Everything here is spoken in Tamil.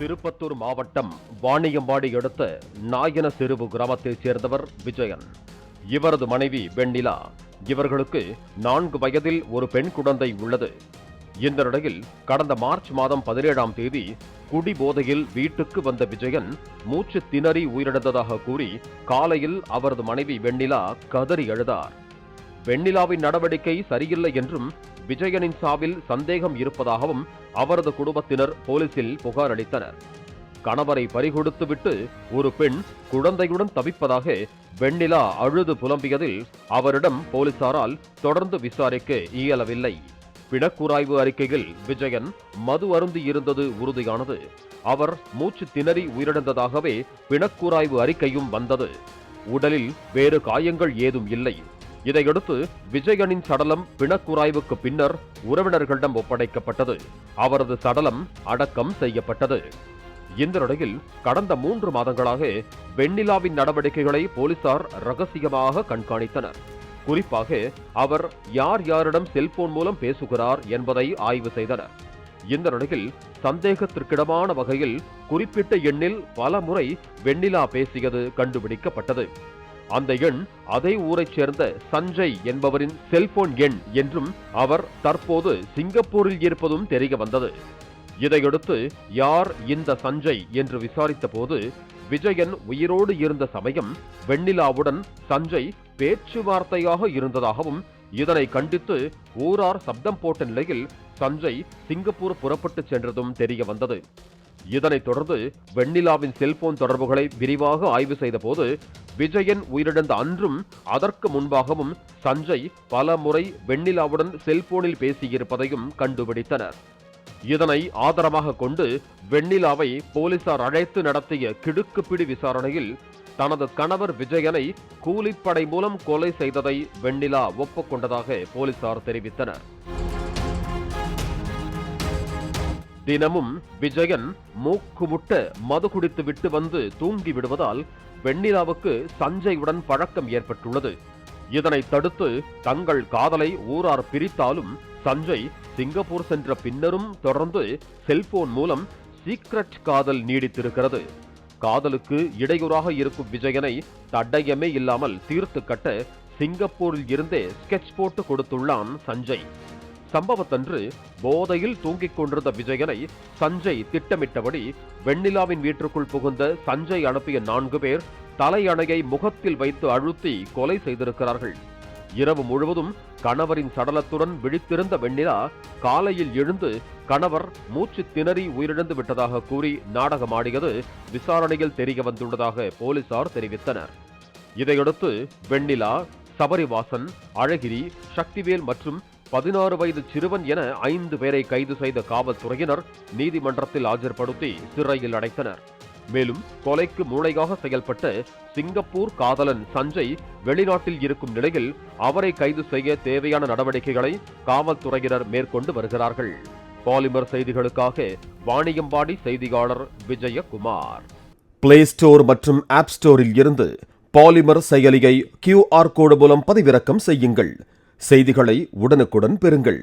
திருப்பத்தூர் மாவட்டம் வாணியம்பாடி அடுத்த நாயனசெருவு கிராமத்தைச் சேர்ந்தவர் விஜயன். இவரது மனைவி வெண்ணிலா. இவர்களுக்கு 4 வயதில் ஒரு பெண் குழந்தை உள்ளது. இந்த நிலையில் கடந்த மார்ச் மாதம் 17ஆம் தேதி குடிபோதையில் வீட்டுக்கு வந்த விஜயன் மூச்சு திணறி உயிரிழந்ததாக கூறி காலையில் அவரது மனைவி வெண்ணிலா கதறி அழுதார். வெண்ணிலாவின் நடவடிக்கை சரியில்லை என்றும் விஜயனின் சாவில் சந்தேகம் இருப்பதாகவும் அவரது குடும்பத்தினர் போலீசில் புகார் அளித்தனர். கணவரை பறிகொடுத்துவிட்டு ஒரு பெண் குழந்தையுடன் தவிப்பதாக வெண்ணிலா அழுது புலம்பியதில் அவரிடம் போலீசாரால் தொடர்ந்து விசாரிக்க இயலவில்லை. பிணக்கூராய்வு அறிக்கையில் விஜயன் மது அருந்தி இருந்தது உறுதியானது. அவர் மூச்சு திணறி உயிரிழந்ததாகவே பிணக்கூராய்வு அறிக்கையும் வந்தது. உடலில் வேறு காயங்கள் ஏதும் இல்லை. இதையடுத்து விஜயனின் சடலம் பிணக்கூராய்வுக்கு பின்னர் உறவினர்களிடம் ஒப்படைக்கப்பட்டது. அவரது சடலம் அடக்கம் செய்யப்பட்டது. இந்த நிலையில் கடந்த 3 மாதங்களாக வெண்ணிலாவின் நடவடிக்கைகளை போலீசார் ரகசியமாக கண்காணித்தனர். குறிப்பாக அவர் யார் யாரிடம் செல்போன் மூலம் பேசுகிறார் என்பதை ஆய்வு செய்தனர். இந்த நிலையில் சந்தேகத்திற்கிடமான வகையில் குறிப்பிட்ட எண்ணில் பல முறை வெண்ணிலா பேசியது கண்டுபிடிக்கப்பட்டது. அந்த எண் அதே ஊரைச் சேர்ந்த சஞ்சய் என்பவரின் செல்போன் எண் என்றும் அவர் தற்போது சிங்கப்பூரில் இருப்பதும் தெரிய வந்தது. இதையடுத்து யார் இந்த சஞ்சய் என்று விசாரித்த போது விஜயன் உயிரோடு இருந்த சமயம் வெண்ணிலாவுடன் சஞ்சய் பேச்சுவார்த்தையாக இருந்ததாகவும் இதனை கண்டித்து ஊரார் சப்தம் போட்ட நிலையில் சஞ்சய் சிங்கப்பூர் புறப்பட்டு சென்றதும் தெரிய வந்தது. இதனைத் தொடர்ந்து வெண்ணிலாவின் செல்போன் தொடர்புகளை விரிவாக ஆய்வு செய்த போது விஜயன் உயிரிழந்த அன்றும் அதற்கு முன்பாகவும் சஞ்சய் பல முறை வெண்ணிலாவுடன் செல்போனில் பேசியிருப்பதையும் கண்டுபிடித்தனர். இதனை ஆதாரமாக கொண்டு வெண்ணிலாவை போலீசார் அழைத்து நடத்திய கிடுக்குப்பிடி விசாரணையில் தனது கணவர் விஜயனை கூலிப்படை மூலம் கொலை செய்ததை வெண்ணிலா ஒப்புக்கொண்டதாக போலீசார் தெரிவித்தனர். தினமும் விஜயன் மூக்குமுட்ட மது குடித்து விட்டு வந்து தூங்கி விடுவதால் வெண்ணிலாவுக்கு சஞ்சயுடன் பழக்கம் ஏற்பட்டுள்ளது. இதனை தடுத்து தங்கள் காதலை ஊரார் பிரித்தாலும் சஞ்சய் சிங்கப்பூர் சென்ற பின்னரும் தொடர்ந்து செல்போன் மூலம் சீக்ரெட் காதல் நீடித்திருக்கிறது. காதலுக்கு இடையூறாக இருக்கும் விஜயனை தடயமே இல்லாமல் தீர்த்து கட்ட சிங்கப்பூரில் இருந்தே ஸ்கெட்ச் போட்டு கொடுத்துள்ளான் சஞ்சய். சம்பவத்தன்று போதையில் தூங்கிக் கொண்டிருந்த விஜயனை சஞ்சய் திட்டமிட்டபடி வெண்ணிலாவின் வீட்டிற்குள் புகுந்த சஞ்சய் அனுப்பிய 4 பேர் தலையணையை முகத்தில் வைத்து அழுத்தி கொலை செய்திருக்கிறார்கள். இரவு முழுவதும் கணவரின் சடலத்துடன் விழித்திருந்த வெண்ணிலா காலையில் எழுந்து கணவர் மூச்சு திணறி உயிரிழந்து விட்டதாக கூறி நாடகமாடியது விசாரணையில் தெரிய வந்துள்ளதாக போலீசார் தெரிவித்தனர். இதையடுத்து வெண்ணிலா, சபரிவாசன், அழகிரி, சக்திவேல் மற்றும் 16 வயது சிறுவன் என 5 பேரை கைது செய்த காவல்துறையினர் நீதிமன்றத்தில் ஆஜர்படுத்தி சிறையில் அடைத்தனர். மேலும் கொலைக்கு மூளையாக செயல்பட்ட சிங்கப்பூர் காதலன் சஞ்சய் வெளிநாட்டில் இருக்கும் நிலையில் அவரை கைது செய்ய தேவையான நடவடிக்கைகளை காவல்துறையினர் மேற்கொண்டு வருகிறார்கள். பாலிமர் செய்திகளுக்காக வாணியம்பாடி செய்தியாளர் விஜயகுமார். பிளே ஸ்டோர் மற்றும் ஆப் ஸ்டோரில் இருந்து பாலிமர் செயலியை QR கோடு மூலம் பதிவிறக்கம் செய்யுங்கள். செய்திகளை உடனுக்குடன் பெறுங்கள்.